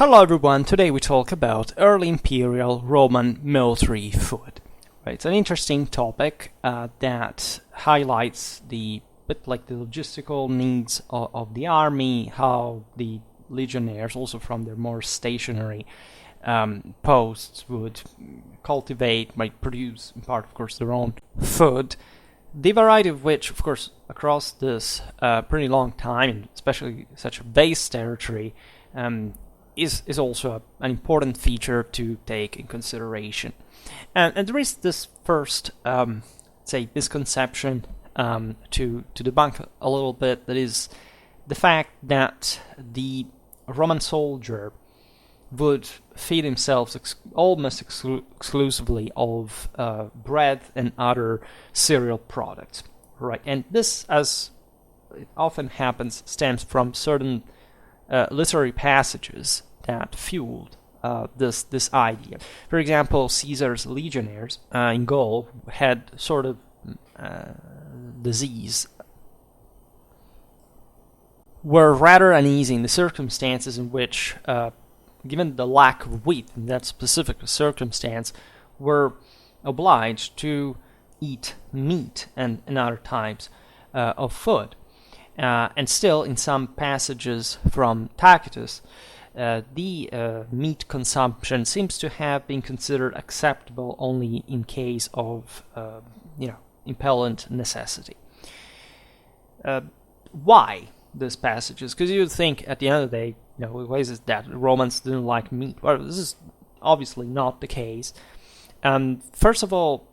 Hello everyone, today we talk about early Imperial Roman military food. Right, it's an interesting topic that highlights the logistical needs of the army, how the legionnaires, also from their more stationary posts, would cultivate, might produce, in part of course, their own food. The variety of which, of course, across this pretty long time, especially such a vast territory, is also an important feature to take in consideration. And there is this first, misconception to debunk a little bit, that is the fact that the Roman soldier would feed himself almost exclusively of bread and other cereal products, right? And this, as it often happens, stems from certain literary passages that fueled this idea. For example, Caesar's legionnaires in Gaul had sort of disease, were rather uneasy in the circumstances in which, given the lack of wheat in that specific circumstance, were obliged to eat meat and other types of food. And still, in some passages from Tacitus, the meat consumption seems to have been considered acceptable only in case of, impellent necessity. Why these passages? Because you would think, at the end of the day, why is it that Romans didn't like meat? Well, this is obviously not the case. First of all,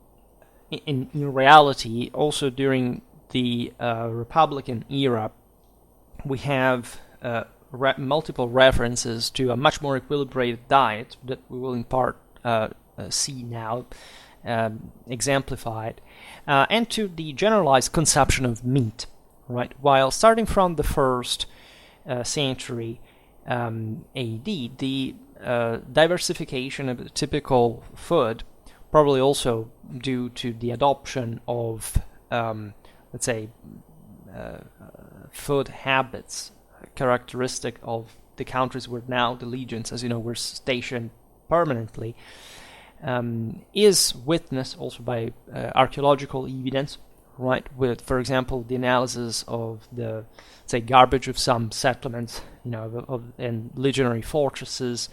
in reality, also during the Republican era, we have multiple references to a much more equilibrated diet that we will in part see now exemplified, and to the generalized consumption of meat, right? While starting from the first century AD, the diversification of the typical food, probably also due to the adoption of food habits characteristic of the countries where now the legions, as you know, were stationed permanently, is witnessed also by archaeological evidence, right? With, for example, the analysis of the, garbage of some settlements, and legionary fortresses,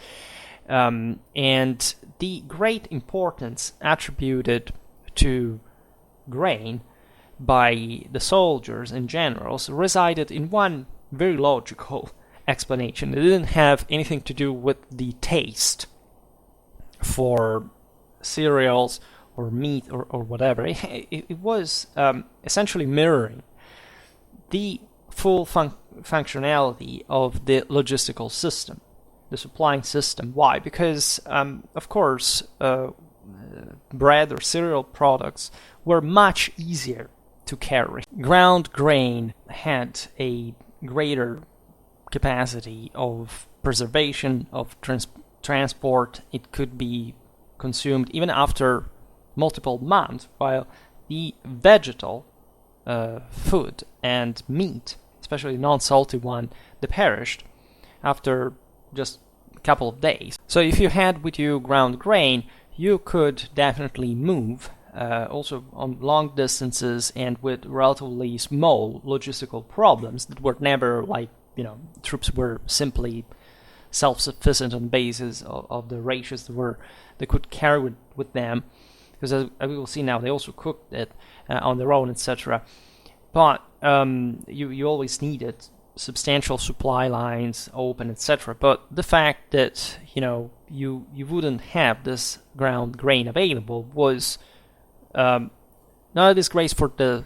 and the great importance attributed to grain by the soldiers and generals resided in one very logical explanation. It didn't have anything to do with the taste for cereals or meat or whatever. It was essentially mirroring the full functionality of the logistical system, the supplying system. Why? Because, of course, bread or cereal products were much easier to carry. Ground grain had a greater capacity of preservation, of transport. It could be consumed even after multiple months, while the vegetal food and meat, especially non-salty one, they perished after just a couple of days. So if you had with you ground grain, you could definitely move also on long distances and with relatively small logistical problems that were never troops were simply self-sufficient on the basis of the ratios they could carry with them, because as we will see now, they also cooked it on their own, etc. But you always needed substantial supply lines open, etc. But the fact that you wouldn't have this ground grain available was not a disgrace for the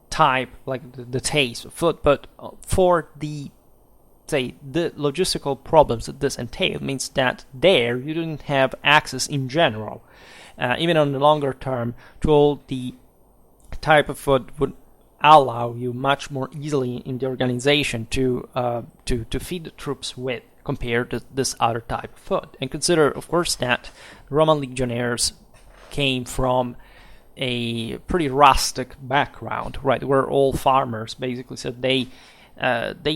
type, the taste of food, but for the logistical problems that this entailed. Means that there you didn't have access in general, even on the longer term, to all the type of food would allow you much more easily in the organization to feed the troops with, compared to this other type of food. And consider, of course, that Roman legionnaires came from a pretty rustic background, right? They were all farmers, basically, so they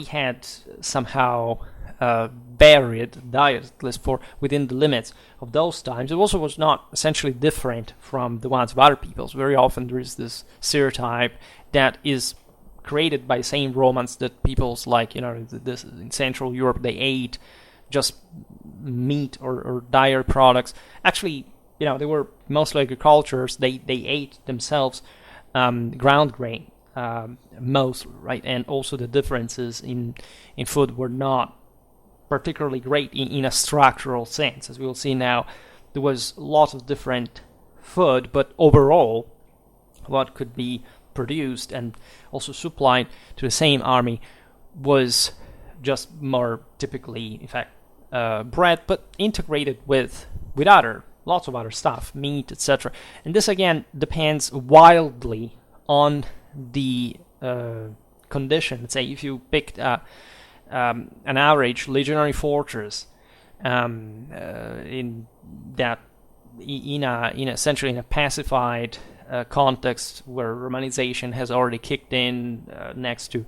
had somehow varied diet, at least for within the limits of those times. It also was not essentially different from the ones of other peoples. Very often there is this stereotype that is created by same Romans that peoples like, this in Central Europe, they ate just meat or dairy products. Actually, they were mostly agricultures. They ate themselves ground grain mostly, right? And also the differences in food were not particularly great in a structural sense. As we will see now, there was lots of different food, but overall, what could be produced and also supplied to the same army was just more typically, in fact, bread, but integrated with lots of other stuff, meat, etc. And this again depends wildly on the condition. Let's say if you picked an average legionary fortress essentially in a pacified context where Romanization has already kicked in next to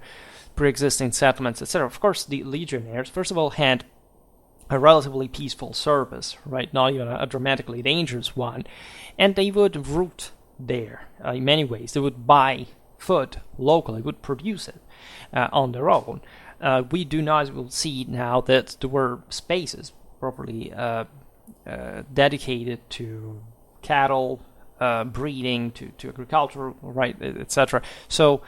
pre-existing settlements, etc. Of course, the legionnaires, first of all, had a relatively peaceful service, right? Not even a dramatically dangerous one. And they would root there in many ways. They would buy food locally, would produce it on their own. We do not, as we'll see now, that there were spaces properly dedicated to cattle, breeding, to agriculture, right, etc. So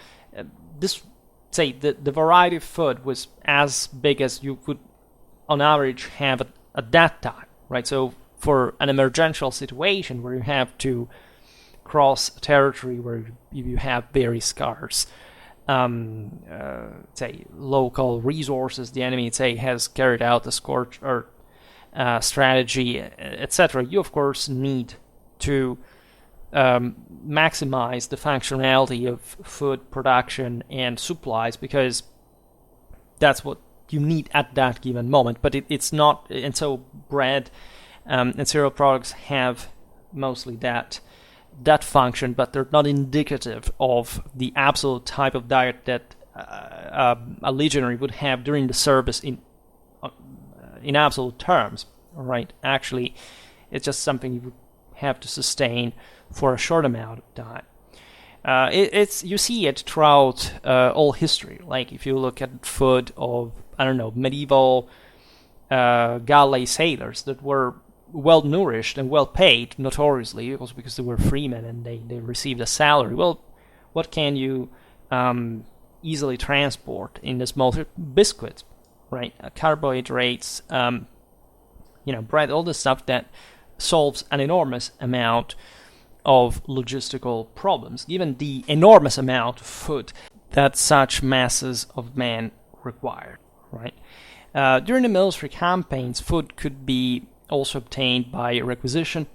the variety of food was as big as you could on average have at that time, right? So for an emergential situation where you have to cross territory where you have very scarce local resources, the enemy has carried out the scorched earth strategy, etc., you of course need to maximize the functionality of food production and supplies, because that's what you need at that given moment. But it's not, and so bread and cereal products have mostly that function, but they're not indicative of the absolute type of diet that a legionary would have during the service in absolute terms, right? Actually, it's just something you would have to sustain for a short amount of time. You see it throughout all history. Like if you look at food of, medieval galley sailors that were well nourished and well paid, notoriously, also because they were freemen and they received a salary. Well, what can you easily transport in this biscuits, right? Carbohydrates, bread, all the stuff that solves an enormous amount of logistical problems, given the enormous amount of food that such masses of men required, right? During the military campaigns, food could be also obtained by requisition,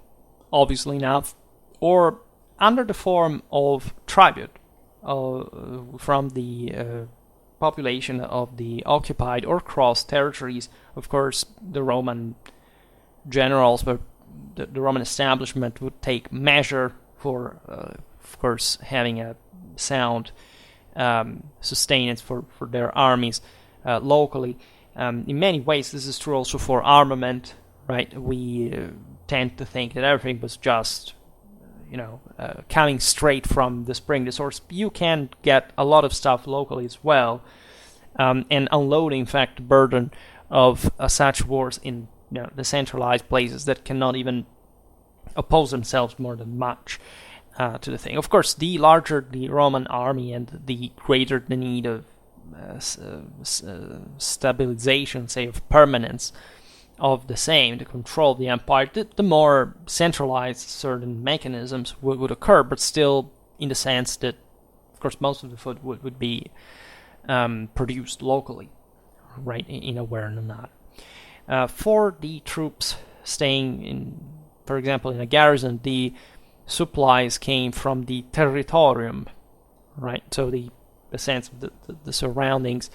obviously enough, or under the form of tribute from the population of the occupied or crossed territories. Of course, the Roman generals, but the Roman establishment would take measure for, of course, having a sound sustenance for their armies locally. In many ways, this is true also for armament, right? We tend to think that everything was just, coming straight from the spring, the source. You can get a lot of stuff locally as well, and unloading, in fact, the burden of such wars in the centralized places that cannot even oppose themselves more than much to the thing. Of course, the larger the Roman army and the greater the need of stabilization, say, of permanence of the same, to control the empire, the more centralized certain mechanisms would occur, but still in the sense that, of course, most of the food would be produced locally, right, in a way or not. For the troops staying in, for example, in a garrison, the supplies came from the territorium, right? So the sense of the surroundings,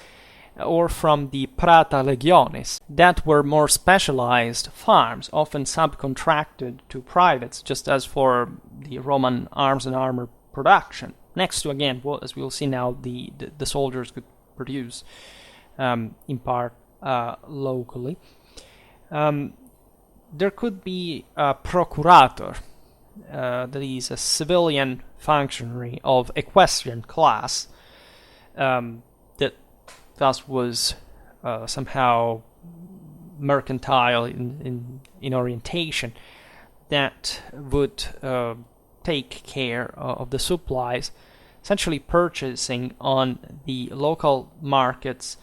or from the prata legiones, that were more specialized farms, often subcontracted to privates, just as for the Roman arms and armor production. Next to, again, as we will see now, the soldiers could produce in part locally. There could be a procurator, that is a civilian functionary of equestrian class, that thus was somehow mercantile in orientation, that would take care of the supplies, essentially purchasing on the local markets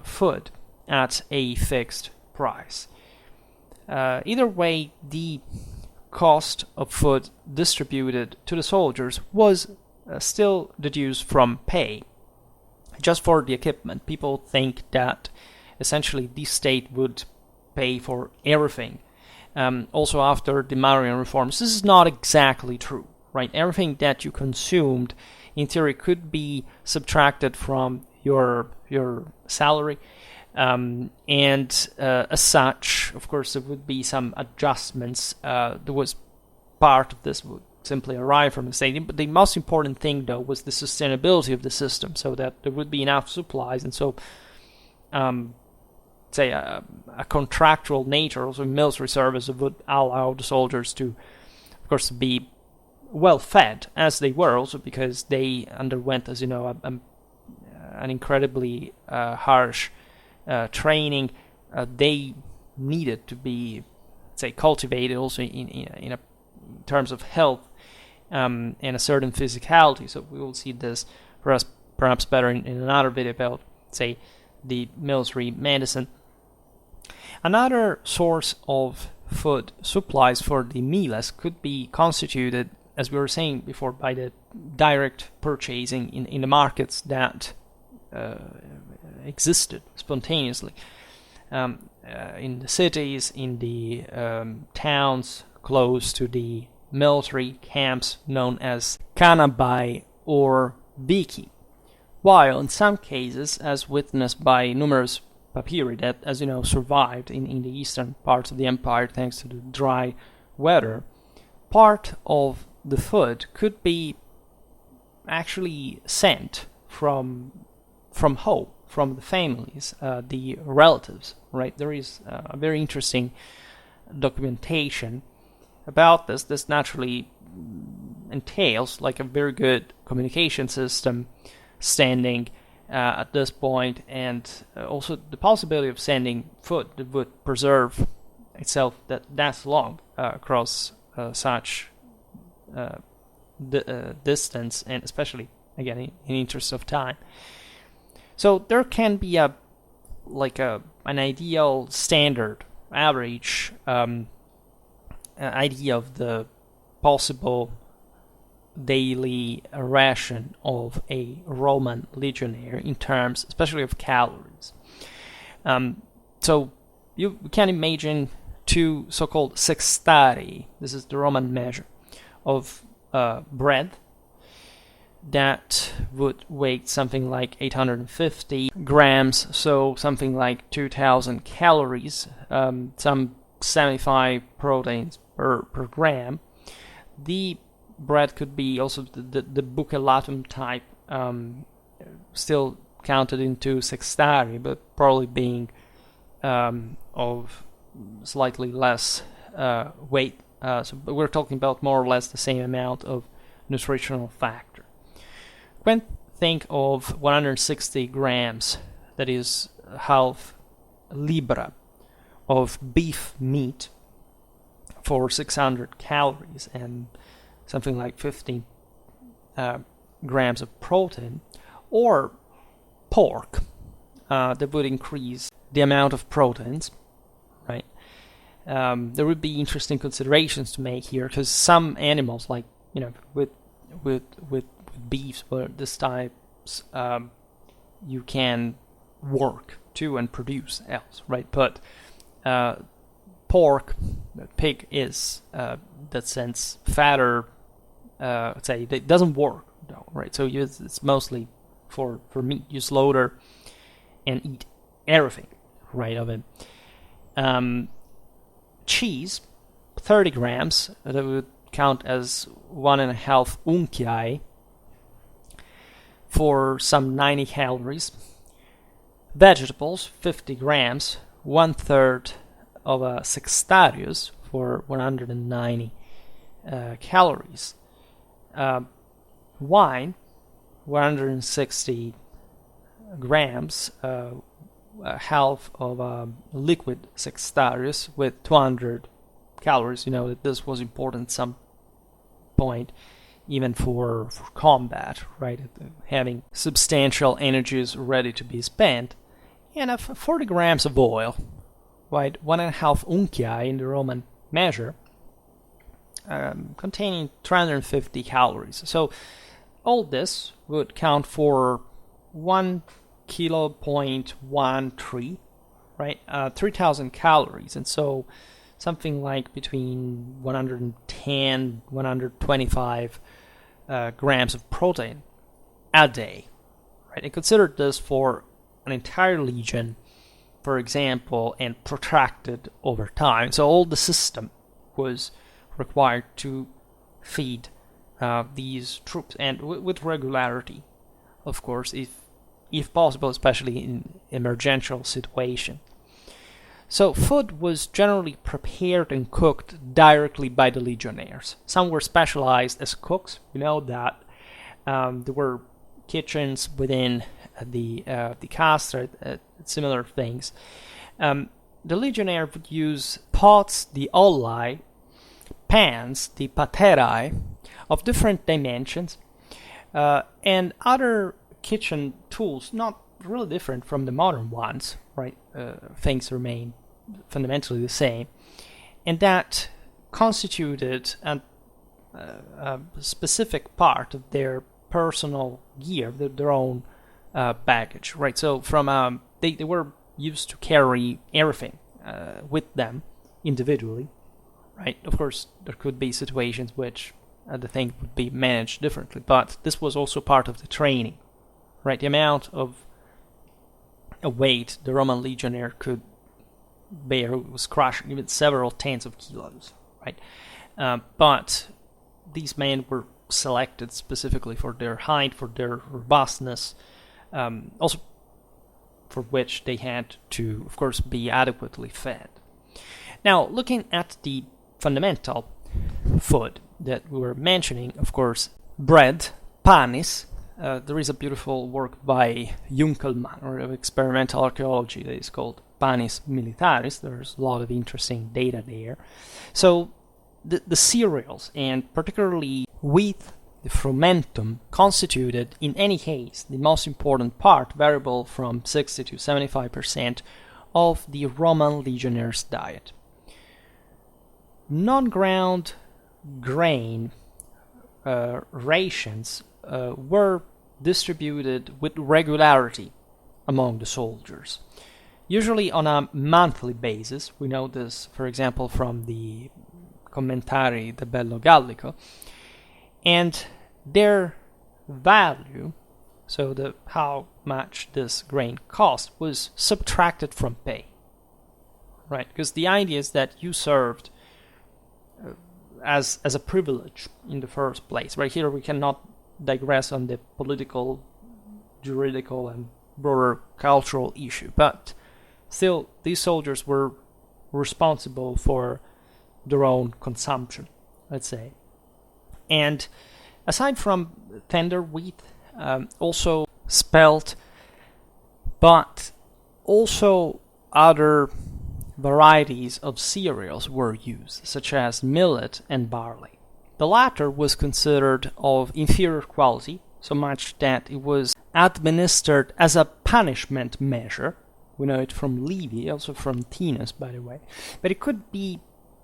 food at a fixed price. Either way, the cost of food distributed to the soldiers was still deduced from pay. Just for the equipment, people think that essentially the state would pay for everything. Also after the Marian reforms, this is not exactly true, right? Everything that you consumed, in theory, could be subtracted from your salary. And as such, of course, there would be some adjustments. There was part of this would simply arrive from the state. But the most important thing, though, was the sustainability of the system, so that there would be enough supplies. And so, say, a contractual nature, also military service, would allow the soldiers to, of course, be well fed, as they were, also because they underwent, as you know, an incredibly harsh training. They needed to be, say, cultivated also in terms of health and a certain physicality. So we will see this perhaps better in another video about, say, the military medicine. Another source of food supplies for the miles could be constituted, as we were saying before, by the direct purchasing in the markets that existed spontaneously in the cities, in the towns close to the military camps known as canabai or biki, while in some cases, as witnessed by numerous papyri that, as you know, survived in the eastern parts of the empire thanks to the dry weather, part of the food could be actually sent from home, from the families, the relatives, right? There is a very interesting documentation about this. This naturally entails like a very good communication system standing at this point, and also the possibility of sending food that would preserve itself that's long across such distance, and especially again in interest of time. So there can be an ideal standard average idea of the possible daily ration of a Roman legionnaire in terms especially of calories. So you can imagine two so-called sextari, this is the Roman measure, of bread that would weigh something like 850 grams, so something like 2,000 calories, some 75 proteins per gram. The bread could be also the bucellatum type, still counted into sextari, but probably being of slightly less weight. So we're talking about more or less the same amount of nutritional factor. When think of 160 grams, that is half libra of beef meat for 600 calories and something like 15 grams of protein, or pork, that would increase the amount of proteins, right? There would be interesting considerations to make here, because some animals, like with beefs, or this types, you can work to and produce else, right? But pork, pig is that sense fatter. Say it doesn't work though, right? So it's mostly for meat. You slaughter and eat everything, right, of it. Cheese, 30 grams, that would count as 1.5 unciae for some 90 calories. Vegetables, 50 grams, 1/3 of a sextarius for 190 calories. Wine, 160 grams, half of a liquid sextarius with 200 calories. You know that this was important at some point, even for combat, right? Having substantial energies ready to be spent. And 40 grams of oil, right? 1.5 unciae in the Roman measure, containing 350 calories. So all this would count for 1 kilo.13, right? 3,000 calories. And so something like between 110, 125 grams of protein a day, right? And consider this for an entire legion, for example, and protracted over time. So all the system was required to feed these troops, and with regularity, of course, if possible, especially in emergential situation. So food was generally prepared and cooked directly by the legionnaires. Some were specialized as cooks. We know that there were kitchens within the castra, similar things. The legionnaire would use pots, the olai, pans, the paterae, of different dimensions, and other kitchen tools, not really different from the modern ones, right? Things remain fundamentally the same, and that constituted a specific part of their personal gear, their own baggage, right? So from they were used to carry everything with them individually, right? Of course, there could be situations which the thing would be managed differently, but this was also part of the training, right? The amount of a weight the Roman legionnaire could bear was crushing, even several tens of kilos, right? But these men were selected specifically for their height, for their robustness, also for which they had to, of course, be adequately fed. Now, looking at the fundamental food that we were mentioning, of course, bread, panis. There is a beautiful work by Junkelmann, or of experimental archaeology, that is called Panis Militaris. There's a lot of interesting data there. So the cereals, and particularly wheat, the frumentum, constituted, in any case, the most important part, variable from 60 to 75% of the Roman legionnaire's diet. Non-ground grain rations were distributed with regularity among the soldiers, usually on a monthly basis. We know this, for example, from the Commentari de Bello Gallico, and their value, so how much this grain cost, was subtracted from pay, right? Because the idea is that you served as a privilege in the first place. Right here we cannot digress on the political, juridical, and broader cultural issue, but still these soldiers were responsible for their own consumption, let's say. And aside from tender wheat, also spelt, but also other varieties of cereals were used, such as millet and barley. The latter was considered of inferior quality, so much that it was administered as a punishment measure. We know it from Livy, also from Panis, by the way. But it could be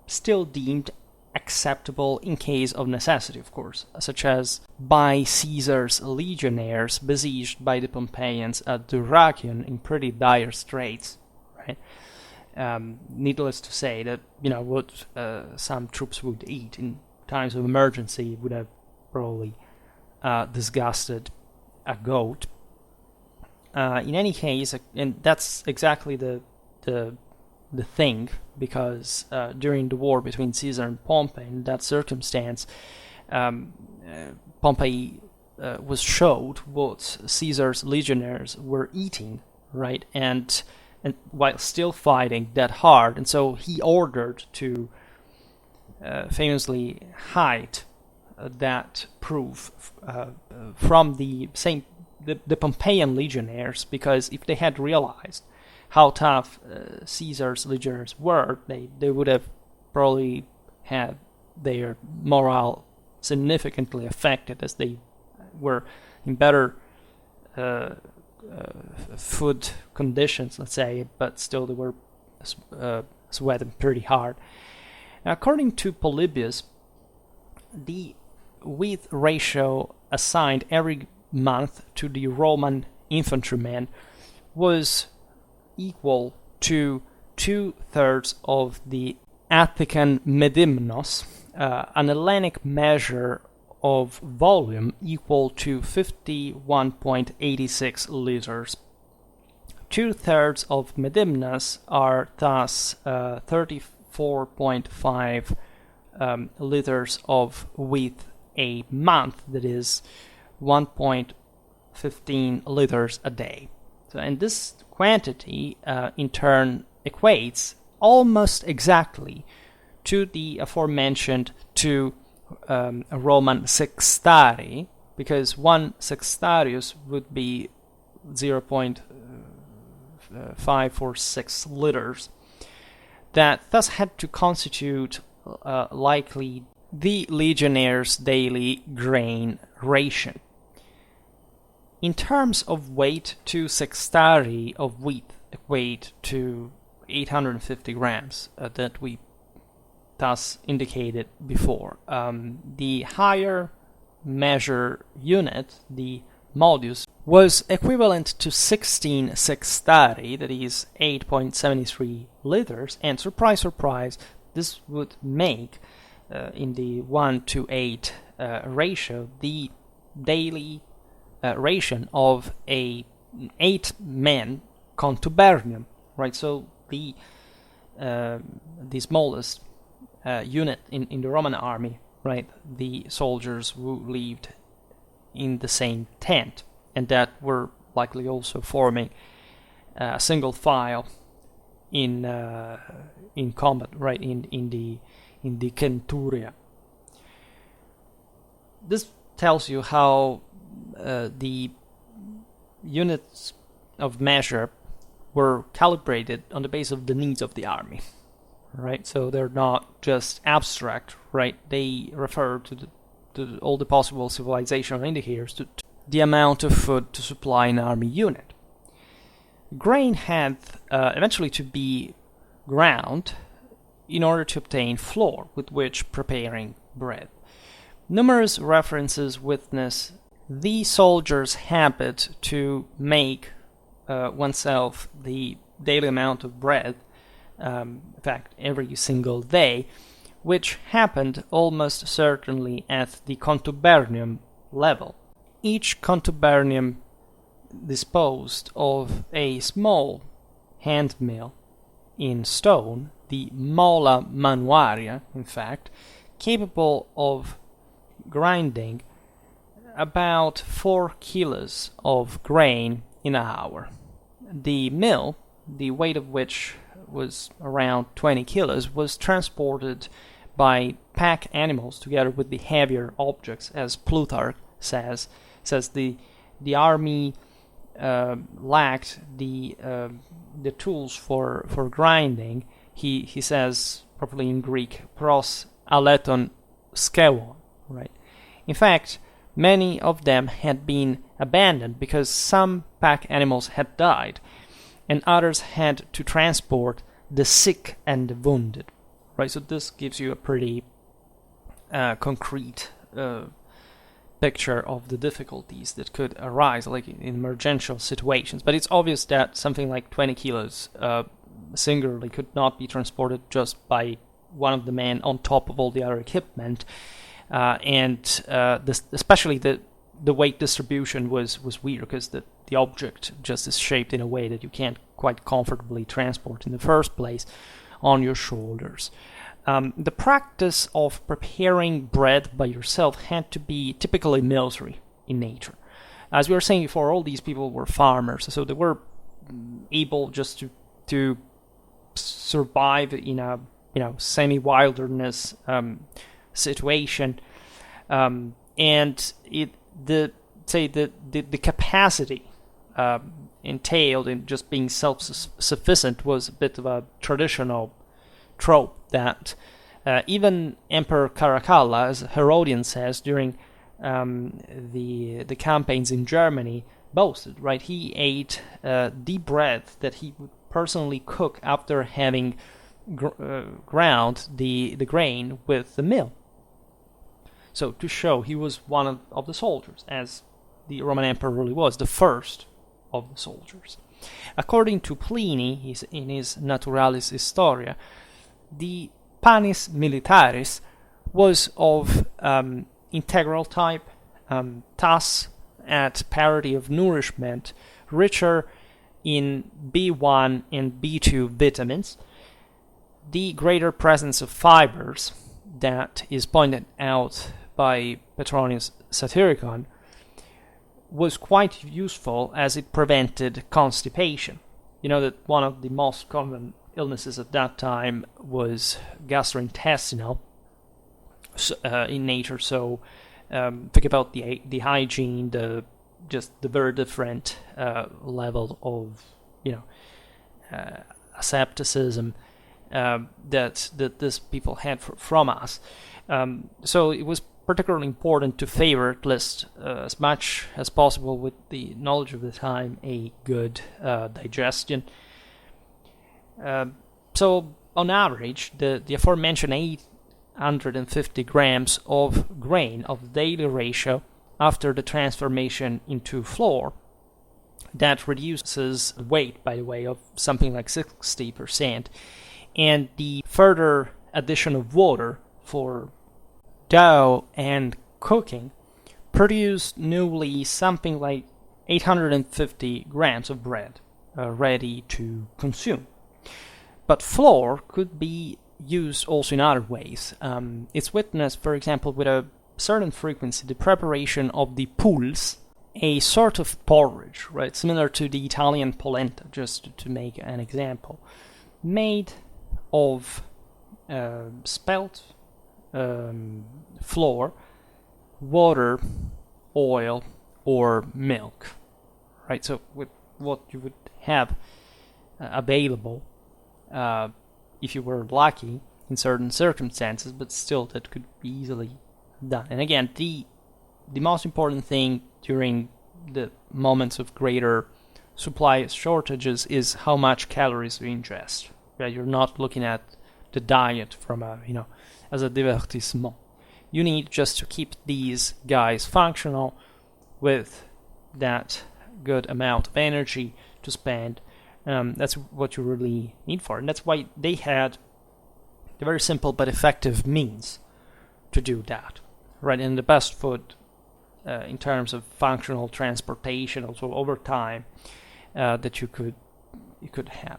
still deemed acceptable in case of necessity, of course, such as by Caesar's legionnaires besieged by the Pompeians at Dyrrhachium in pretty dire straits, right? Needless to say that, what some troops would eat in times of emergency would have probably disgusted a goat. In any case, and that's exactly the thing, because during the war between Caesar and Pompey, in that circumstance, Pompey was showed what Caesar's legionnaires were eating, right? And while still fighting that hard, and so he ordered to famously hide that proof from the Pompeian legionnaires, because if they had realized how tough Caesar's legionnaires were, they would have probably had their morale significantly affected, as they were in better food conditions, let's say, but still they were sweating pretty hard. According to Polybius, the wheat ratio assigned every month to the Roman infantrymen was equal to 2/3 of the Attican medimnos, an Hellenic measure of volume equal to 51.86 liters. 2/3 of medimnas are thus 34.5 liters of wheat a month, that is 1.15 liters a day. So, and this quantity in turn equates almost exactly to the aforementioned two Roman sextari, because one sextarius would be 0.546 liters, that thus had to constitute likely the legionnaires' daily grain ration. In terms of weight, 2 sextari of wheat equate to 850 grams that we thus indicated before. The higher measure unit, the modius, was equivalent to 16 sextari, that is 8.73 liters, and surprise, surprise, this would make, in the 1:8 ratio, the daily ration of a 8-man contubernium, right? So the smallest unit in the Roman army, right? The soldiers who lived in the same tent, and that were likely also forming a single file in combat, right? In the centuria. This tells you how the units of measure were calibrated on the basis of the needs of the army, right? So they're not just abstract, right? They refer to all the possible civilizational indicators, to the amount of food to supply an army unit. Grain had eventually to be ground in order to obtain flour with which preparing bread. Numerous references witness the soldier's habit to make oneself the daily amount of bread, in fact, every single day, which happened almost certainly at the contubernium level. Each contubernium disposed of a small hand mill in stone, the mola manuaria, in fact, capable of grinding about 4 kilos of grain in an hour. The mill, the weight of which was around 20 kilos, was transported by pack animals together with the heavier objects, as Plutarch says the army lacked the tools for grinding. He says, properly in Greek, pros aleton skewon, right? In fact, many of them had been abandoned because some pack animals had died, and others had to transport the sick and the wounded, right? So this gives you a pretty concrete picture of the difficulties that could arise, like in emergential situations. But it's obvious that something like 20 kilos singularly could not be transported just by one of the men on top of all the other equipment, especially the weight distribution was weird, because the object just is shaped in a way that you can't quite comfortably transport in the first place on your shoulders. The practice of preparing bread by yourself had to be typically military in nature. As we were saying before, all these people were farmers, so they were able just to survive in a semi-wilderness situation, and the capacity entailed in just being self-sufficient was a bit of a traditional trope that even Emperor Caracalla, as Herodian says, during the campaigns in Germany, boasted, right? He ate the bread that he would personally cook after having ground the grain with the mill. So to show he was one of the soldiers, as the Roman Emperor really was, the first of the soldiers. According to Pliny, in his Naturalis Historia, the Panis militaris was of integral type, thus at parity of nourishment, richer in B1 and B2 vitamins. The greater presence of fibers that is pointed out by Petronius Satyricon was quite useful as it prevented constipation. You know that one of the most common illnesses at that time was gastrointestinal in nature, so think about the hygiene, the very different level of asepticism that these people had from us. So it was particularly important to favor, at least as much as possible with the knowledge of the time, a good digestion. So on average, the aforementioned 850 grams of grain of daily ratio after the transformation into flour, that reduces weight, by the way, of something like 60%, and the further addition of water for dough and cooking produced newly something like 850 grams of bread ready to consume. But flour could be used also in other ways. It's witnessed, for example, with a certain frequency, the preparation of the pulse, a sort of porridge, right, similar to the Italian polenta, just to make an example, made of spelt flour, water, oil, or milk, right? So with what you would have available, if you were lucky in certain circumstances, but still that could be easily done. And again, the most important thing during the moments of greater supply shortages is how much calories you ingest. Right? You're not looking at the diet from as a divertissement. You need just to keep these guys functional with that good amount of energy to spend. That's what you really need for it. And that's why they had a very simple but effective means to do that. Right? And the best food in terms of functional transportation, also over time, that you could have.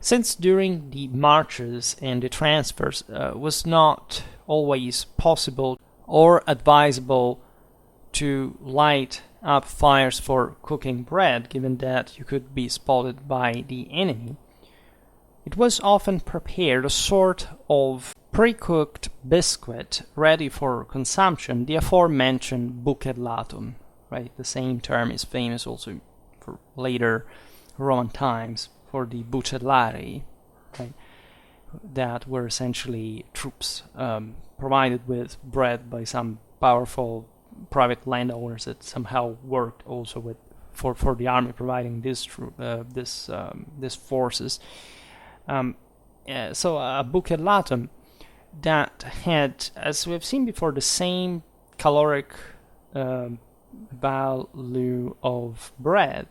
Since during the marches and the transfers was not always possible or advisable to light up fires for cooking bread, given that you could be spotted by the enemy, it was often prepared a sort of pre-cooked biscuit ready for consumption, the aforementioned bucellatum. Right, the same term is famous also for later Roman times for the bucellarii, right, that were essentially troops provided with bread by some powerful private landowners that somehow worked also with for the army, providing this forces. So a bucellatum that had, as we have seen before, the same caloric value of bread,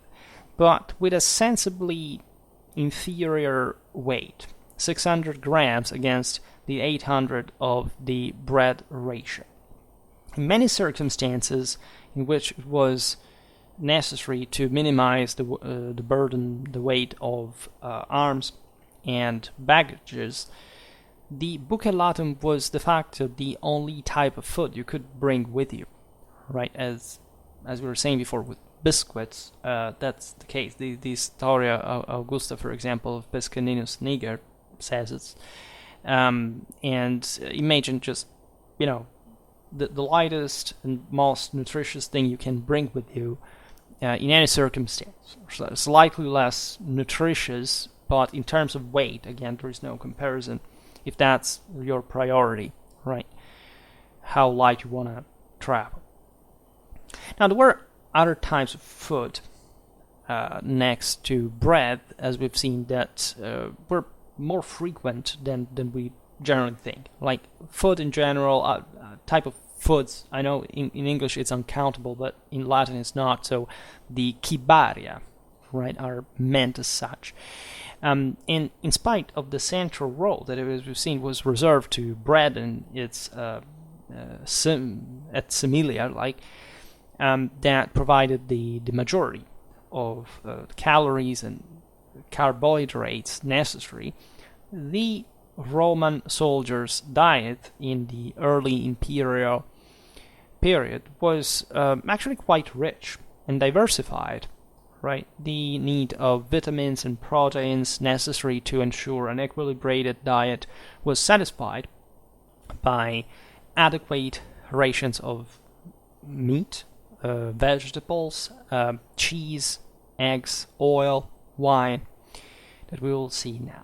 but with a sensibly inferior weight, 600 grams against the 800 of the bread ratio. In many circumstances in which it was necessary to minimize the burden, the weight of arms and baggages, the bucellatum was de facto the only type of food you could bring with you, right? As we were saying before, with biscuits, that's the case. The Historia Augusta, for example, of Piscaninus Niger says it. And imagine just, the lightest and most nutritious thing you can bring with you in any circumstance. So slightly less nutritious, but in terms of weight, again, there is no comparison if that's your priority, right? How light you want to travel. Now, there were other types of food next to bread, as we've seen, that were more frequent than we generally think. Like food in general, type of foods, I know in English it's uncountable, but in Latin it's not, so the cibaria, right, are meant as such. And in spite of the central role that, as we've seen, was reserved to bread and its et similia, that provided the majority of calories and carbohydrates necessary, the Roman soldiers' diet in the early imperial period was actually quite rich and diversified, right? The need of vitamins and proteins necessary to ensure an equilibrated diet was satisfied by adequate rations of meat, vegetables, cheese, eggs, oil, wine, that we will see now.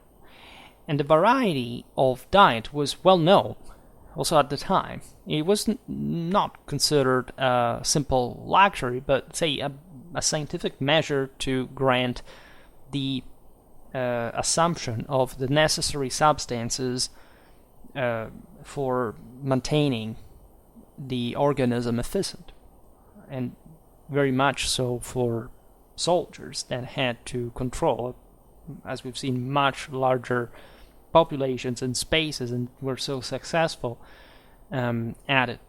And the variety of diet was well known also at the time. It was not considered a simple luxury, but say a scientific measure to grant the assumption of the necessary substances for maintaining the organism efficient, and very much so for soldiers that had to control, as we've seen, much larger populations and spaces, and were so successful at it.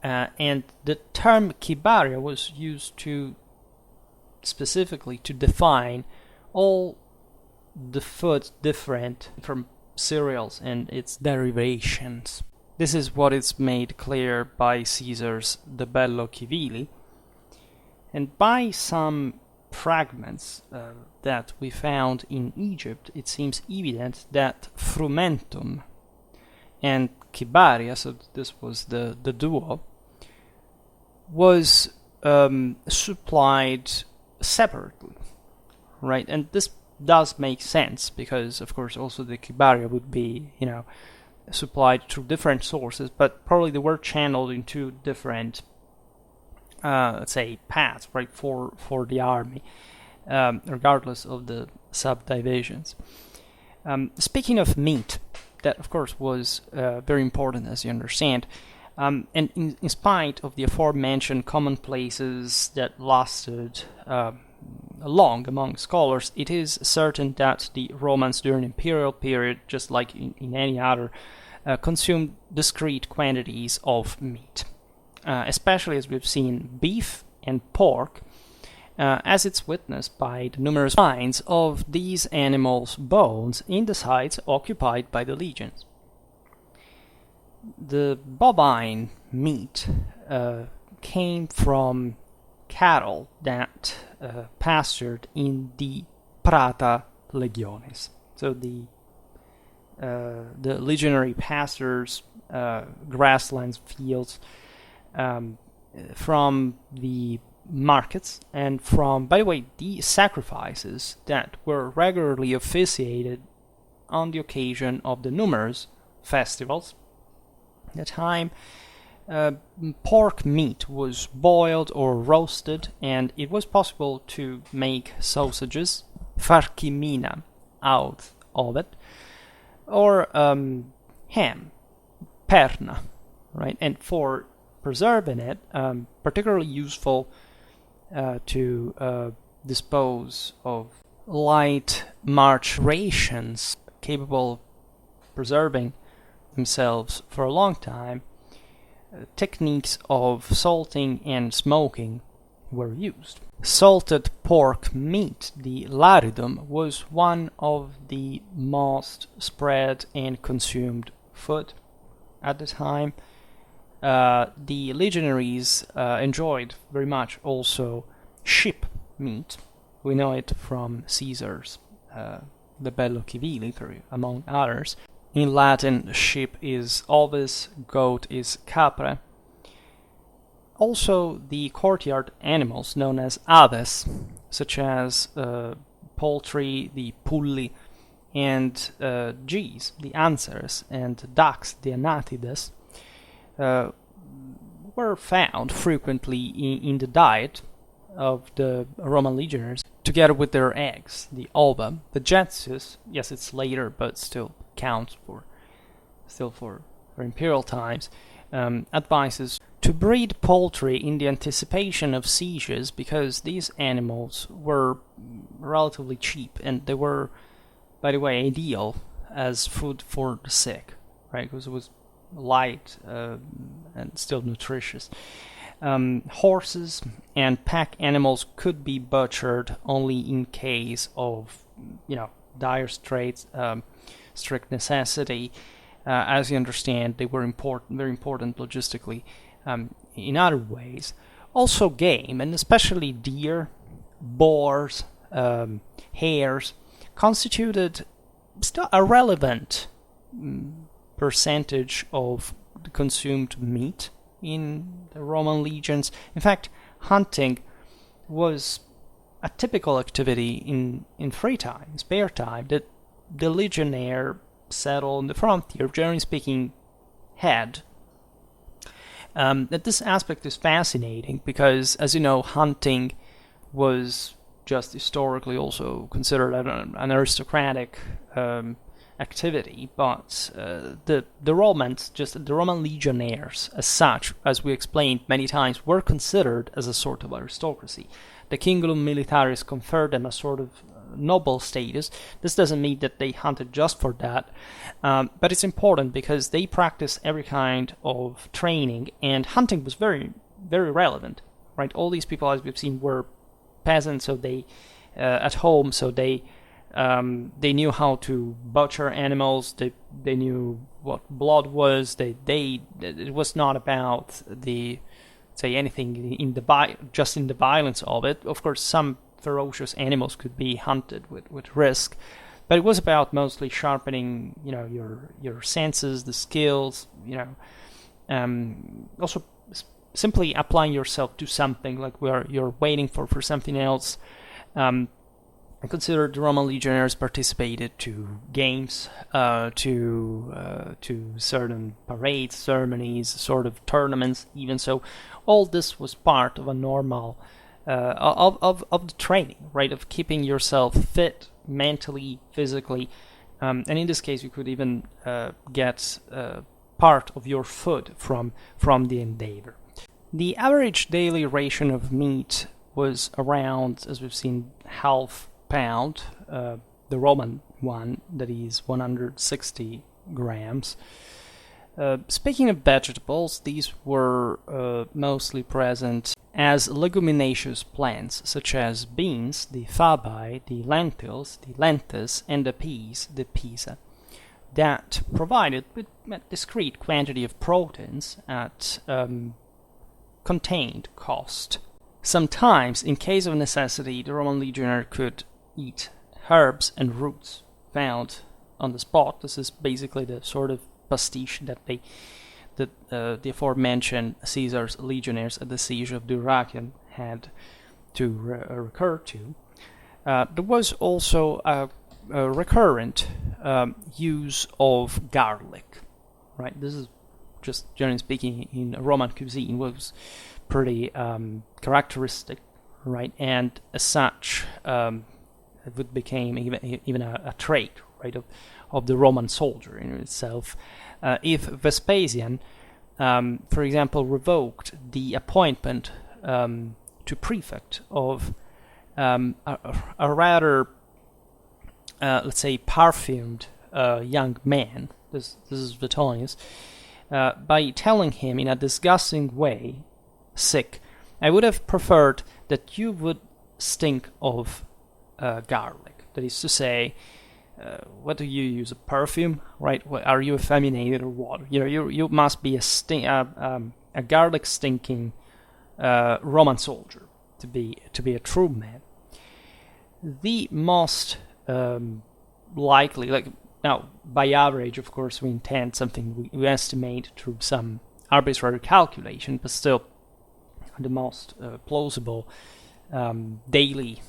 And the term cibaria was used to specifically to define all the food different from cereals and its derivations. This is what is made clear by Caesar's De Bello Civili, and by some fragments that we found in Egypt, it seems evident that frumentum and cibaria, so this was the duo, was supplied separately, right? And this does make sense because, of course, also the cibaria would be, supplied through different sources, but probably they were channeled into different, let's say, paths, right, for the army, regardless of the subdivisions. Speaking of meat, that of course was very important, as you understand, and in spite of the aforementioned commonplaces that lasted long among scholars, it is certain that the Romans during imperial period, just like in any other, consumed discrete quantities of meat, especially as we've seen beef and pork, as it's witnessed by the numerous finds of these animals' bones in the sites occupied by the legions. The bovine meat came from cattle that pastured in the Prata Legiones. So the legionary pastures, grasslands, fields, from the markets, and from, by the way, the sacrifices that were regularly officiated on the occasion of the numerous festivals. At the time, pork meat was boiled or roasted, and it was possible to make sausages, farcimina, out of it, or ham, perna, right? And for preserving it, particularly useful to dispose of light march rations capable of preserving themselves for a long time, techniques of salting and smoking were used. Salted pork meat, the laridum, was one of the most spread and consumed food at the time. the legionaries enjoyed very much also sheep meat. We know it from Caesar's the Bello Civili, among others. In Latin, sheep is ovis, goat is capra. Also, the courtyard animals known as aves, such as poultry, the pulli, and geese, the ansers, and ducks, the anatides, were found frequently in the diet of the Roman legionaries, together with their eggs, the ova. The Caseus, yes, it's later, but still counts for imperial times, advises to breed poultry in the anticipation of sieges, because these animals were relatively cheap, and they were, by the way, ideal as food for the sick, right? Because it was light and still nutritious. Horses and pack animals could be butchered only in case of, dire straits, strict necessity. As you understand, they were very important logistically in other ways. Also game, and especially deer, boars, hares, constituted still a relevant percentage of the consumed meat in the Roman legions. In fact, hunting was a typical activity in free time, spare time, that the legionnaire settled on the frontier, generally speaking, had. That this aspect is fascinating because, as you know, hunting was just historically also considered an aristocratic activity, but the Romans, just the Roman legionnaires as such, as we explained many times, were considered as a sort of aristocracy. The Cingulum Militaris conferred them a sort of noble status. This doesn't mean that they hunted just for that, but it's important because they practiced every kind of training, and hunting was very, very relevant, right? All these people, as we've seen, were peasants, so they at home, so they knew how to butcher animals. They knew what blood was. It was not about anything in the violence of it. Of course, some ferocious animals could be hunted with risk, but it was about mostly sharpening, your senses, the skills, also simply applying yourself to something, like where you're waiting for something else. I consider the Roman legionaries participated to games, to certain parades, ceremonies, sort of tournaments, even so. All this was part of a normal of the training, right? Of keeping yourself fit mentally, physically, and in this case, you could even get part of your food from the endeavor. The average daily ration of meat was around, as we've seen, half pound. The Roman one, that is 160 grams. Speaking of vegetables, these were mostly present as leguminaceous plants, such as beans, the fabae, the lentils, the lentis, and the peas, the pisa, that provided with a discrete quantity of proteins at contained cost. Sometimes, in case of necessity, the Roman legionnaire could eat herbs and roots found on the spot. This is basically the sort of pastiche that the aforementioned Caesar's legionnaires at the siege of Dyrrhachium had to recur to. There was also a recurrent use of garlic, right? This is just generally speaking in Roman cuisine was pretty characteristic, right? And as such, it would become even a trait, right, of the Roman soldier in itself. If Vespasian, for example, revoked the appointment to prefect of a rather, let's say, perfumed young man, this is Vetonius, by telling him in a disgusting way, sick, I would have preferred that you would stink of garlic. That is to say, what do you use? A perfume, right? Are you effeminated or what? You must be a garlic stinking Roman soldier to be a true man. The most likely, like now by average, of course, we intend something we estimate through some arbitrary calculation, but still the most plausible daily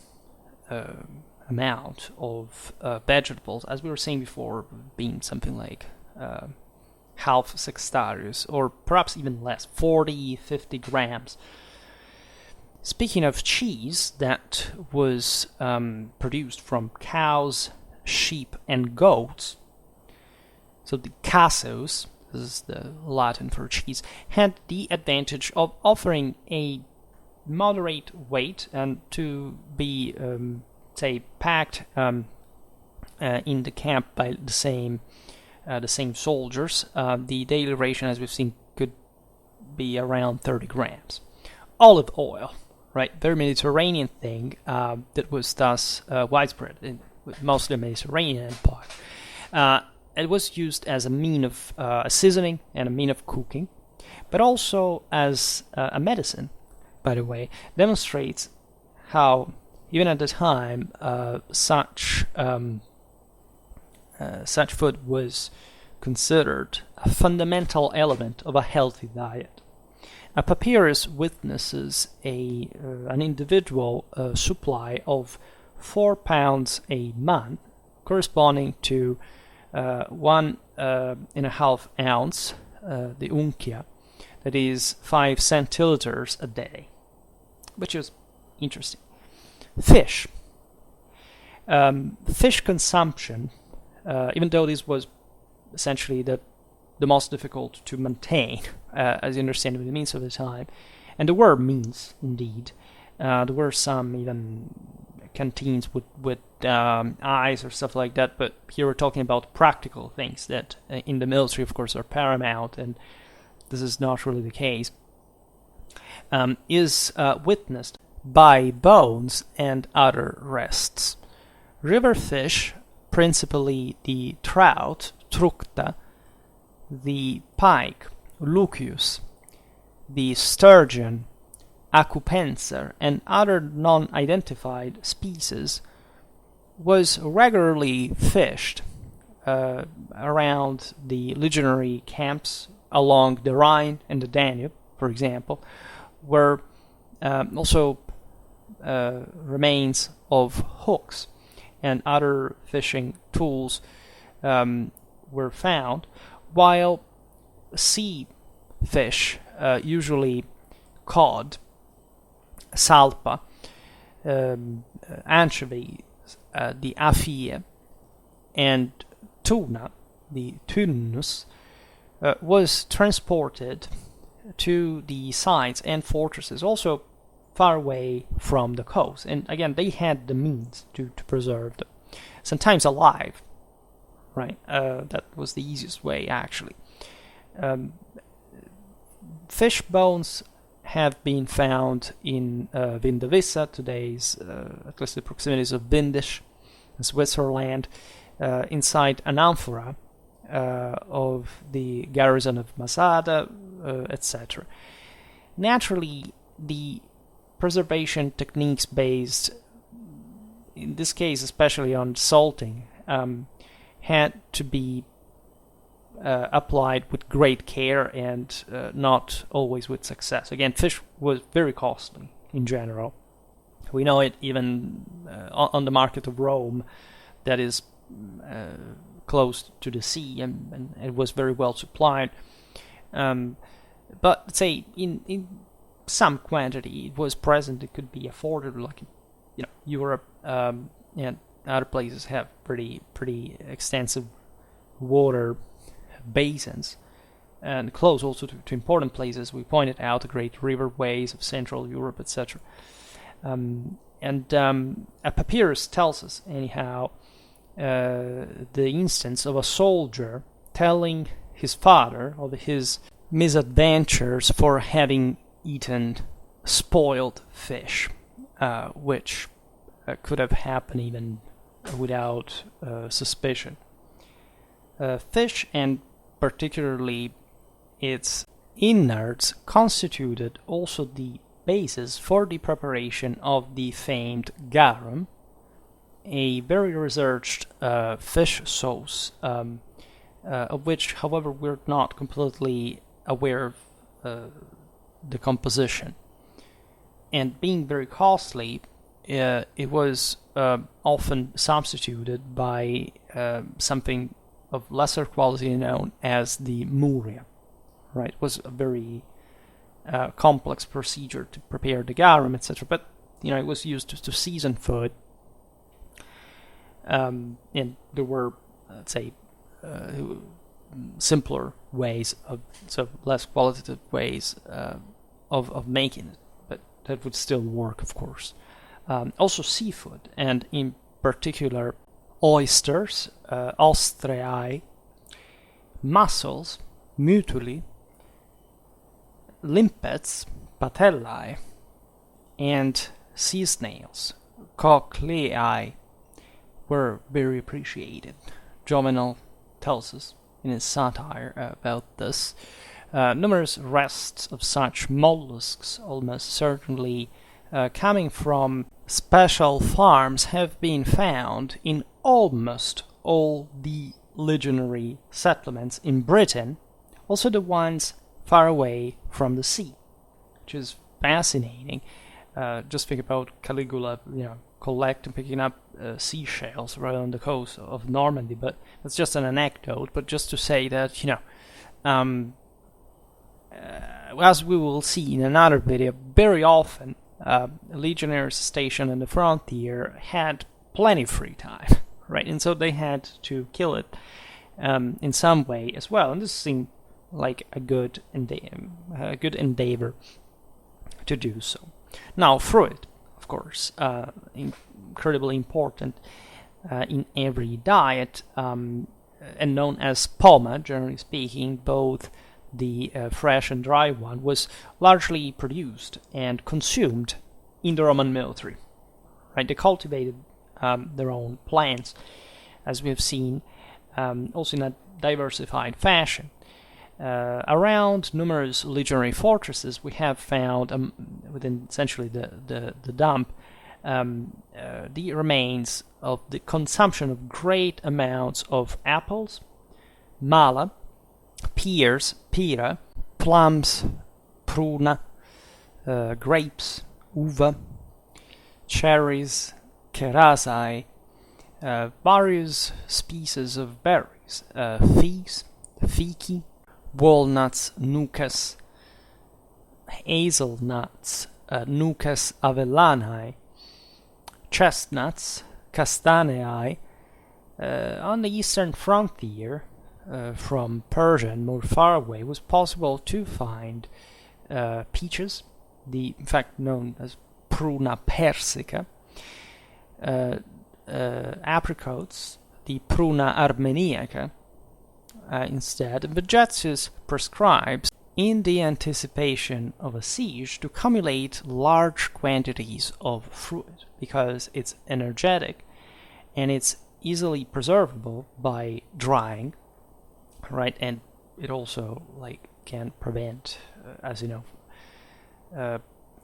amount of vegetables, as we were saying before, being something like half sextarius, or perhaps even less, 40-50 grams. Speaking of cheese, that was produced from cows, sheep, and goats. So the Caseus, this is the Latin for cheese, had the advantage of offering a moderate weight and to be, say, packed in the camp by the same soldiers. The daily ration, as we've seen, could be around 30 grams. Olive oil, right? Very Mediterranean thing that was thus widespread in mostly the Mediterranean Empire. It was used as a mean of seasoning and a mean of cooking, but also as a medicine, by the way, demonstrates how, even at the time, such food was considered a fundamental element of a healthy diet. A papyrus witnesses an individual supply of 4 pounds a month, corresponding to 1.5 ounce, the uncia, that is 5 centiliters a day, which is interesting. Fish. Fish consumption, even though this was essentially the most difficult to maintain, as you understand the means of the time, and there were means indeed. There were some even canteens with eyes or stuff like that, but here we're talking about practical things that in the military, of course, are paramount, and this is not really the case. Is witnessed by bones and other rests. River fish, principally the trout, tructa, the pike, lucius, the sturgeon, acupenser, and other non-identified species, was regularly fished around the legionary camps along the Rhine and the Danube, for example, where also remains of hooks and other fishing tools were found, while sea fish, usually cod, salpa, anchovy, the afie, and tuna, the tunnus, was transported to the sites and fortresses, also far away from the coast. And again, they had the means to preserve them, sometimes alive, right? That was the easiest way, actually. Fish bones have been found in Vindavissa, today's, at least the proximities of Windisch, in Switzerland, inside an amphora of the garrison of Masada, etc. Naturally, the preservation techniques based, in this case especially on salting, had to be applied with great care and not always with success. Again, fish was very costly in general. We know it even on the market of Rome, that is close to the sea, and it was very well supplied. But say in some quantity it was present, it could be afforded, like Europe and other places have pretty extensive water basins and close also to important places. We pointed out the great riverways of Central Europe, etc. A papyrus tells us anyhow the instance of a soldier telling his father of his misadventures for having eaten spoiled fish, which could have happened even without suspicion. Fish, and particularly its innards, constituted also the basis for the preparation of the famed garum, a very researched fish sauce, of which, however, we're not completely aware of the composition. And being very costly, it was often substituted by something of lesser quality known as the muria. Right, it was a very complex procedure to prepare the garum, etc. But it was used to season food, and there were, let's say, simpler ways so less qualitative ways of making it, but that would still work, of course. Also seafood, and in particular oysters, ostreae, mussels, mutuli, limpets, patellae, and sea snails, cochlea, were very appreciated. Juvenal tells us in his satire about this. Numerous rests of such mollusks, almost certainly coming from special farms, have been found in almost all the legionary settlements in Britain, also the ones far away from the sea, which is fascinating. Just think about Caligula, collecting, picking up seashells right on the coast of Normandy. But that's just an anecdote. But just to say that, as we will see in another video, very often legionnaires stationed on the frontier had plenty of free time, right? And so they had to kill it in some way as well. And this seemed like a good endeavor to do so. Now, fruit, of course, incredibly important in every diet, and known as Poma, generally speaking. Both the fresh and dry one was largely produced and consumed in the Roman military. Right, they cultivated their own plants, as we have seen, also in a diversified fashion. Around numerous legionary fortresses, we have found, within essentially the dump, the remains of the consumption of great amounts of apples, mala, pears, pera, plums, pruna, grapes, uva, cherries, cerasai, various species of berries, figs, fici, walnuts, nucas, hazelnuts, nucas avellanae, chestnuts, castaneae. On the eastern frontier, from Persia and more far away, it was possible to find peaches, in fact known as pruna persica, apricots, the pruna armeniaca, instead. Vegetius prescribes, in the anticipation of a siege, to accumulate large quantities of fruit because it's energetic and it's easily preservable by drying, right? And it also can prevent, as you know,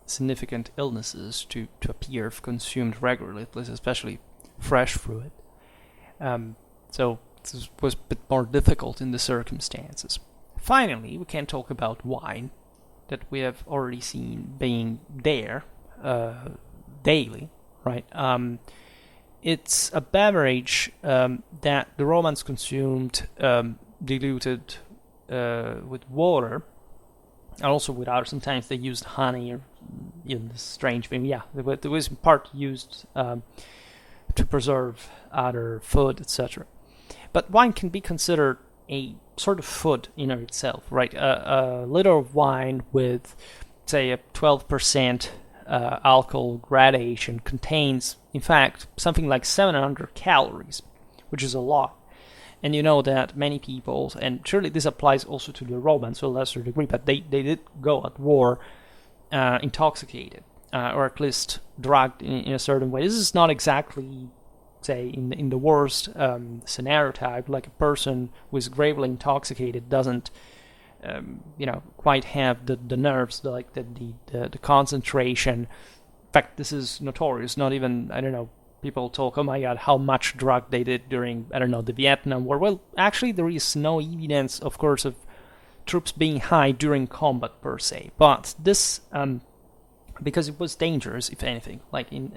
significant illnesses to appear if consumed regularly, especially fresh fruit. So this was a bit more difficult in the circumstances. Finally, we can talk about wine, that we have already seen being there daily, right? It's a beverage that the Romans consumed diluted with water, and also with other. Sometimes they used honey or this strange thing. Yeah, it was in part used to preserve other food, etc. But wine can be considered a sort of food in of itself, right? A liter of wine with, say, a 12% alcohol gradation contains, in fact, something like 700 calories, which is a lot. And you know that many people, and surely this applies also to the Romans to a lesser degree, but they did go at war intoxicated, or at least drugged in a certain way. This is not exactly say in the worst scenario type, like a person who is gravely intoxicated doesn't quite have the nerves, like the concentration. In fact, this is notorious. Not even, I don't know, people talk, oh my god, how much drug they did during, I don't know, the Vietnam War. Well, actually, there is no evidence, of course, of troops being high during combat per se. But this, because it was dangerous, if anything, like in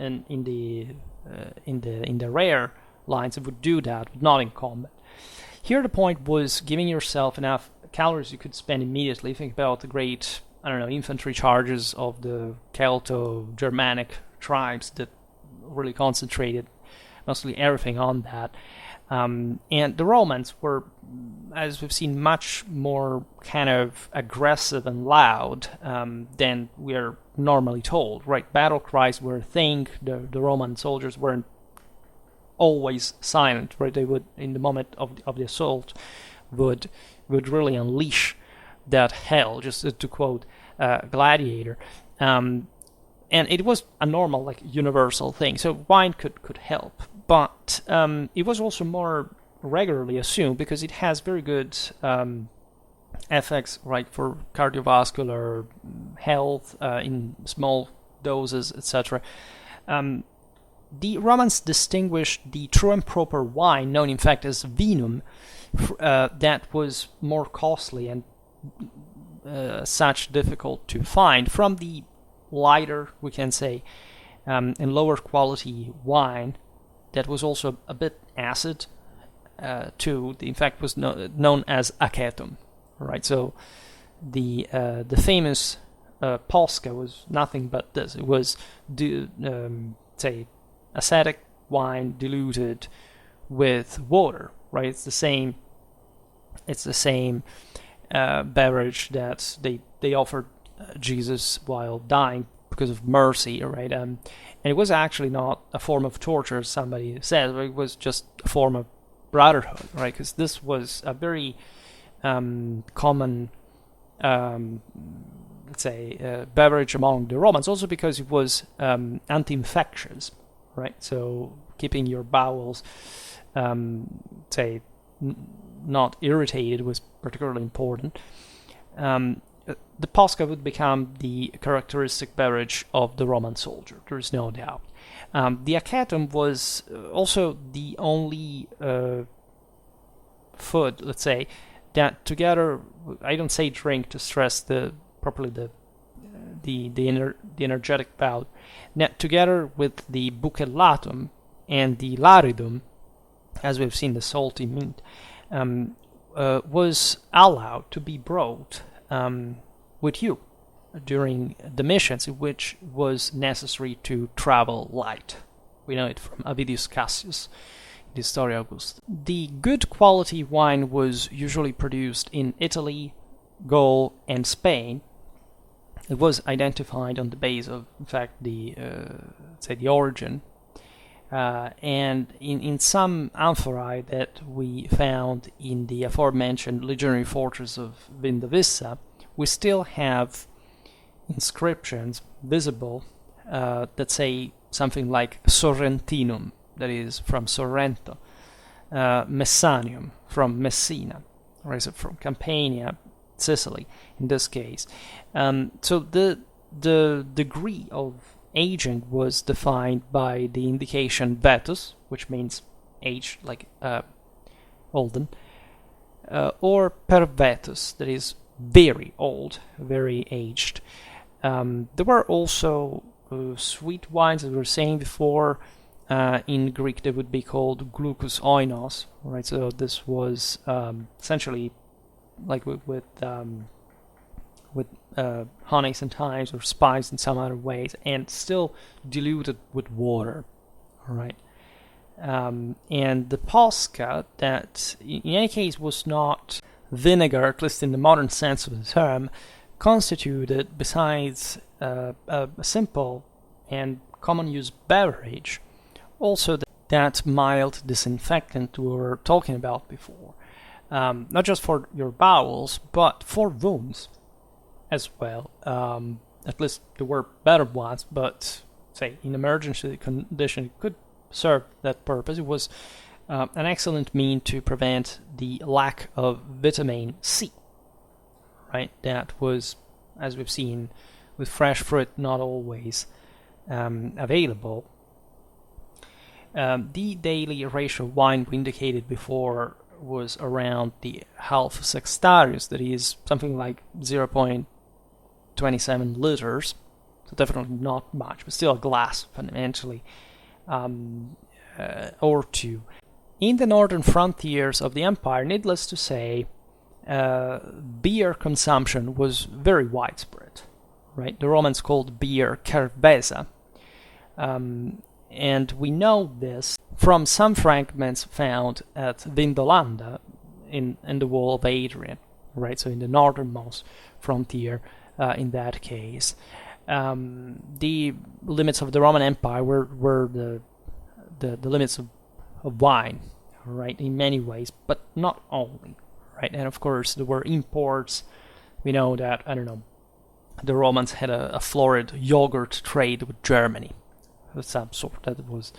the rare lines, it would do that, but not in combat. Here, the point was giving yourself enough calories you could spend immediately. Think about the great, I don't know, infantry charges of the Celto-Germanic tribes that really concentrated mostly everything on that. And the Romans were, as we've seen, much more kind of aggressive and loud than we're normally told, right? Battle cries were a thing. The Roman soldiers weren't always silent, right? They would, in the moment of the assault, would really unleash that hell, just to quote Gladiator. And it was a normal, like, universal thing. So wine could help, but it was also more regularly assumed because it has very good effects, right, for cardiovascular health in small doses, etc. The Romans distinguished the true and proper wine, known in fact as vinum, that was more costly and such difficult to find, from the lighter, we can say, and lower quality wine that was also a bit acid too. In fact, was known as acetum, right? So the famous Polska was nothing but this. It was say acetic wine diluted with water, right? It's the same. It's the same beverage that they offered Jesus while dying because of mercy, right? And it was actually not a form of torture, as somebody says, but it was just a form of brotherhood, right? Because this was a very common, let's say, beverage among the Romans, also because it was anti-infectious, right? So keeping your bowels, say, not irritated was particularly important. The Polska would become the characteristic beverage of the Roman soldier, there is no doubt. The acetum was also the only food, let's say, that together, I don't say drink to stress the energetic bout, that together with the bucellatum and the laridum, as we've seen, the salty meat, was allowed to be brought with you during the missions, which was necessary to travel light. We know it from Avidius Caseus, the Historia Augusta. The good quality wine was usually produced in Italy, Gaul, and Spain. It was identified on the base of, in fact, the origin. And in some amphorae that we found in the aforementioned legionary fortress of Vindavissa, we still have inscriptions visible that say something like Sorrentinum, that is from Sorrento, Messanium, from Messina, or is it from Campania, Sicily, in this case. So the degree of aging was defined by the indication vetus, which means age, like olden, or per vetus, that is very old, very aged. There were also sweet wines, as we were saying before. In Greek, they would be called glucous oinos, right? So this was essentially like with honey sometimes, or spiced in some other ways, and still diluted with water, all right? And the Polska, that in any case was not vinegar, at least in the modern sense of the term, constituted, besides a simple and common use beverage, also that mild disinfectant we were talking about before, not just for your bowels, but for wounds as well. At least there were better ones, but say in emergency condition it could served that purpose. It was an excellent mean to prevent the lack of vitamin C, right? That was, as we've seen, with fresh fruit not always available. The daily ratio of wine we indicated before was around the half sextarius, that is something like 0.27 liters, so definitely not much, but still a glass fundamentally, or two. In the northern frontiers of the empire, needless to say, beer consumption was very widespread, right? The Romans called beer cerveza, and we know this from some fragments found at Vindolanda in the wall of Adrian, right? So in the northernmost frontier, in that case, the limits of the Roman Empire were the limits of wine, right? In many ways, but not only, right? And of course, there were imports. We know that, I don't know, the Romans had a florid yogurt trade with Germany of some sort that was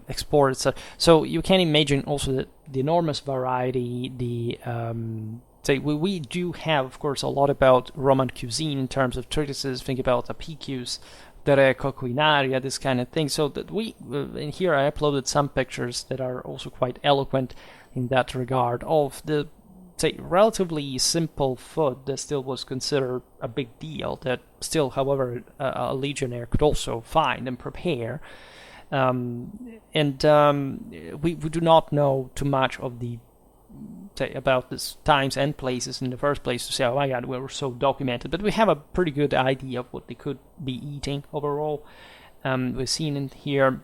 exported. So you can imagine also the enormous variety. We do have, of course, a lot about Roman cuisine in terms of treatises. Think about Apicius, De Re Coquinaria, this kind of thing. So that and here I uploaded some pictures that are also quite eloquent in that regard of the relatively simple food that still was considered a big deal, that still, however, a legionnaire could also find and prepare. We do not know too much of about these times and places in the first place to say, oh my god, we were so documented, but we have a pretty good idea of what they could be eating overall. We've seen in here,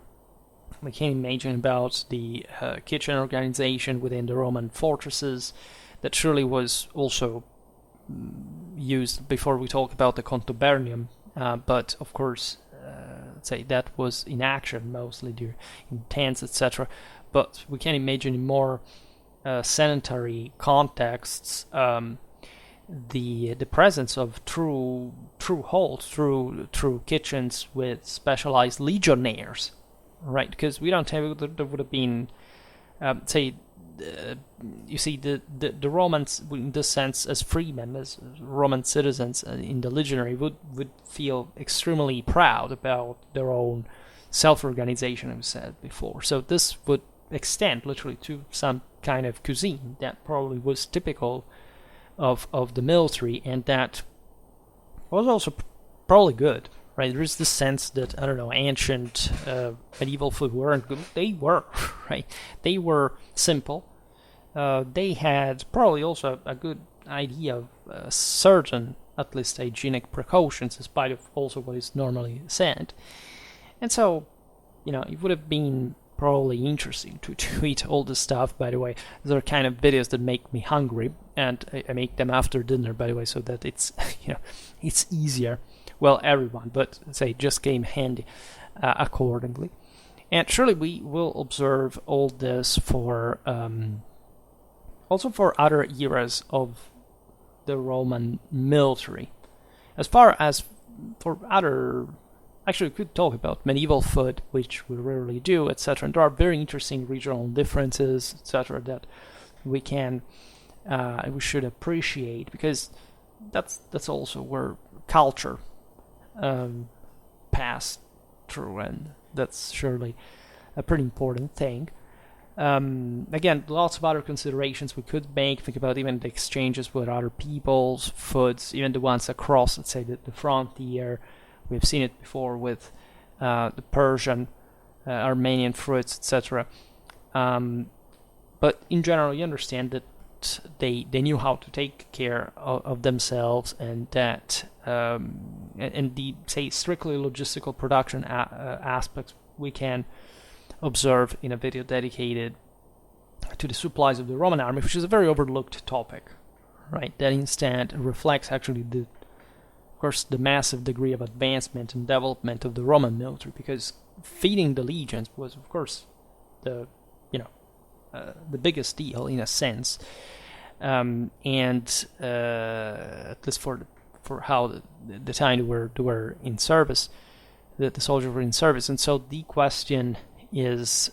we can imagine about the kitchen organization within the Roman fortresses that surely was also used before we talk about the contubernium, but of course, that was in action mostly in tents, etc. But we can imagine in more sanitary contexts the presence of true halls, true kitchens with specialized legionnaires, right? Because we don't have, there would have been you see, the Romans, in this sense, as freemen, as Roman citizens in the legionary, would feel extremely proud about their own self-organization, as we said before. So this would extend literally to some kind of cuisine that probably was typical of the military, and that was also probably good, right? There is this sense that, I don't know, ancient medieval food weren't good. They were, right? They were simple. They had probably also a good idea of certain, at least, hygienic precautions, in spite of also what is normally said. And so, it would have been probably interesting to eat all this stuff. By the way, these are kind of videos that make me hungry, and I make them after dinner, by the way, so that it's it's easier. Well, everyone, but just came handy accordingly. And surely we will observe all this for also for other eras of the Roman military. As far as for other, actually we could talk about medieval food, which we rarely do, etc. And there are very interesting regional differences, etc. that we should appreciate, because that's also where culture passed through, and that's surely a pretty important thing. Again, lots of other considerations we could make. Think about even the exchanges with other peoples, foods, even the ones across, let's say, the frontier. We've seen it before with the Persian, Armenian fruits, etc. But in general, you understand that they knew how to take care of themselves, and that and the strictly logistical production aspects we can observe in a video dedicated to the supplies of the Roman army, which is a very overlooked topic, right? That instead reflects actually of course, the massive degree of advancement and development of the Roman military, because feeding the legions was, of course, the biggest deal in a sense, and at least for how the time they were in service, that the soldiers were in service. And so the question is,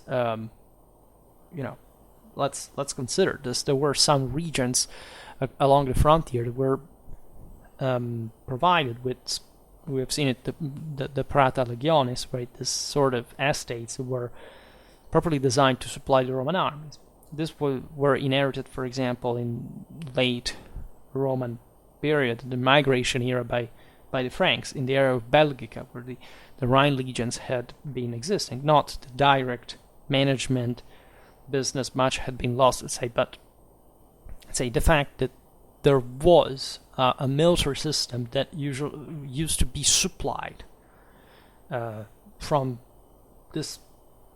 let's consider this. There were some regions along the frontier that were provided with, we have seen it, the Prata Legiones, right? This sort of estates that were properly designed to supply the Roman armies. This were inherited, for example, in late Roman period, the migration era by the Franks, in the area of Belgica, where the Rhine legions had been existing. Not the direct management business, much had been lost, let's say, but let's say the fact that there was a military system that used to be supplied from this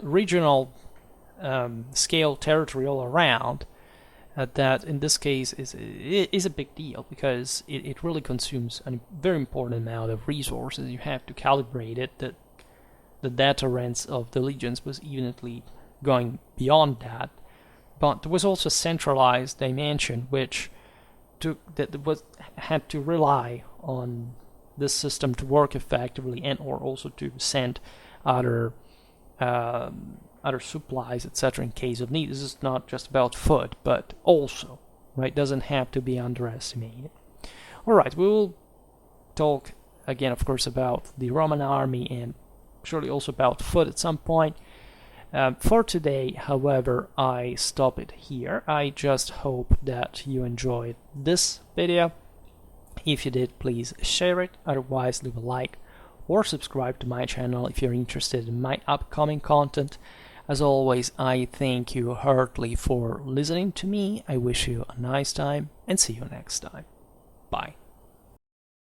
regional scale territory all around, that in this case is a big deal, because it really consumes a very important amount of resources. You have to calibrate it, that the deterrence of the legions was evidently going beyond that. But there was also a centralized dimension which had to rely on this system to work effectively, and or also to send other supplies, etc., in case of need. This is not just about food, but also, right, doesn't have to be underestimated. All right, we will talk again, of course, about the Roman army and surely also about food at some point. For today, however, I stop it here. I just hope that you enjoyed this video. If you did, please share it. Otherwise, leave a like or subscribe to my channel if you're interested in my upcoming content. As always, I thank you heartily for listening to me. I wish you a nice time and see you next time. Bye.